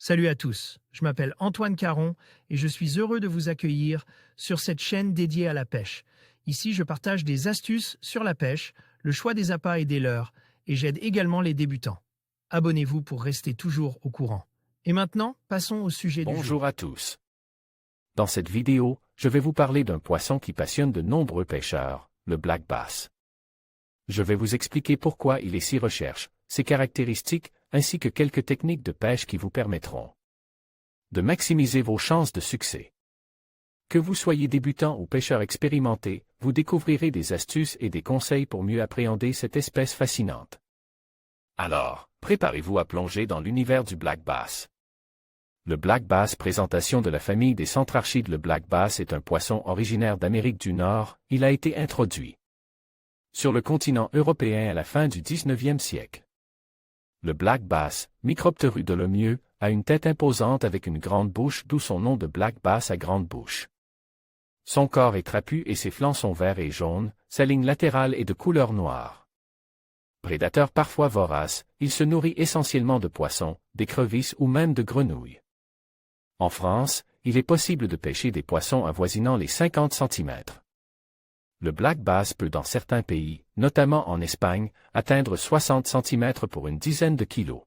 Salut à tous, je m'appelle Antoine Caron et je suis heureux de vous accueillir sur cette chaîne dédiée à la pêche. Ici, je partage des astuces sur la pêche, le choix des appâts et des leurres, et j'aide également les débutants. Abonnez-vous pour rester toujours au courant. Et maintenant, passons au sujet du jour. Bonjour à tous. Dans cette vidéo, je vais vous parler d'un poisson qui passionne de nombreux pêcheurs, le black bass. Je vais vous expliquer pourquoi il est si recherché, ses caractéristiques, ainsi que quelques techniques de pêche qui vous permettront de maximiser vos chances de succès. Que vous soyez débutant ou pêcheur expérimenté, vous découvrirez des astuces et des conseils pour mieux appréhender cette espèce fascinante. Alors, préparez-vous à plonger dans l'univers du black bass. Le black bass, présentation de la famille des centrarchides. Le black bass est un poisson originaire d'Amérique du Nord. Il a été introduit sur le continent européen à la fin du 19e siècle. Le black bass, Micropterus dolomieux, a une tête imposante avec une grande bouche, d'où son nom de black bass à grande bouche. Son corps est trapu et ses flancs sont verts et jaunes, sa ligne latérale est de couleur noire. Prédateur parfois vorace, il se nourrit essentiellement de poissons, d'écrevisses ou même de grenouilles. En France, il est possible de pêcher des poissons avoisinant les 50 cm. Le black bass peut dans certains pays, notamment en Espagne, atteindre 60 cm pour une dizaine de kilos.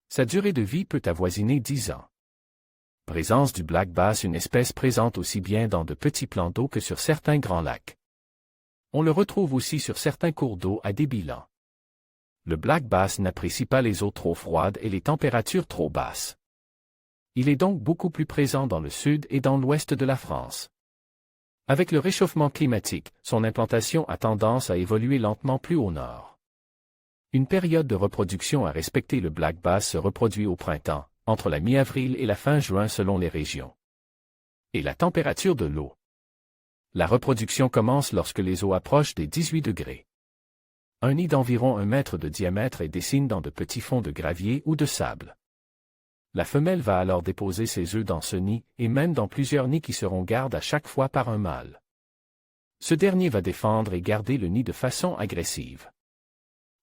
Sa durée de vie peut avoisiner 10 ans. Présence du black bass, une espèce présente aussi bien dans de petits plans d'eau que sur certains grands lacs. On le retrouve aussi sur certains cours d'eau à débit lent. Le black bass n'apprécie pas les eaux trop froides et les températures trop basses. Il est donc beaucoup plus présent dans le sud et dans l'ouest de la France. Avec le réchauffement climatique, son implantation a tendance à évoluer lentement plus au nord. Une période de reproduction à respecter. Le black bass se reproduit au printemps, entre la mi-avril et la fin juin selon les régions. Et la température de l'eau. La reproduction commence lorsque les eaux approchent des 18 degrés. Un nid d'environ 1 mètre de diamètre est dessiné dans de petits fonds de gravier ou de sable. La femelle va alors déposer ses œufs dans ce nid, et même dans plusieurs nids qui seront gardés à chaque fois par un mâle. Ce dernier va défendre et garder le nid de façon agressive.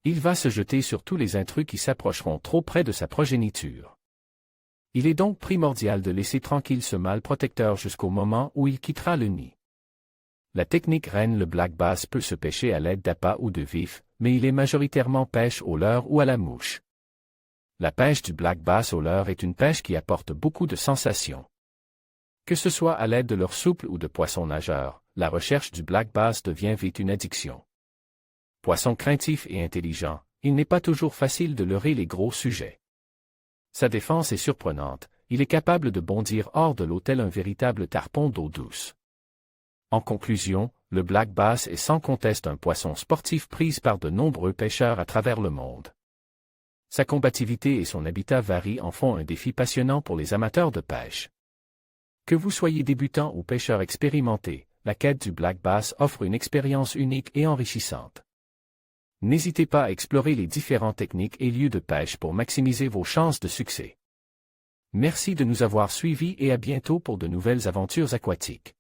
Il va se jeter sur tous les intrus qui s'approcheront trop près de sa progéniture. Il est donc primordial de laisser tranquille ce mâle protecteur jusqu'au moment où il quittera le nid. La technique reine. Le black bass peut se pêcher à l'aide d'appâts ou de vifs, mais il est majoritairement pêche au leurre ou à la mouche. La pêche du black bass au leurre est une pêche qui apporte beaucoup de sensations. Que ce soit à l'aide de leurre souple ou de poissons nageurs, la recherche du black bass devient vite une addiction. Poisson craintif et intelligent, il n'est pas toujours facile de leurrer les gros sujets. Sa défense est surprenante, il est capable de bondir hors de l'eau tel un véritable tarpon d'eau douce. En conclusion, le black bass est sans conteste un poisson sportif pris par de nombreux pêcheurs à travers le monde. Sa combativité et son habitat varient en font un défi passionnant pour les amateurs de pêche. Que vous soyez débutant ou pêcheur expérimenté, la quête du black bass offre une expérience unique et enrichissante. N'hésitez pas à explorer les différentes techniques et lieux de pêche pour maximiser vos chances de succès. Merci de nous avoir suivis et à bientôt pour de nouvelles aventures aquatiques.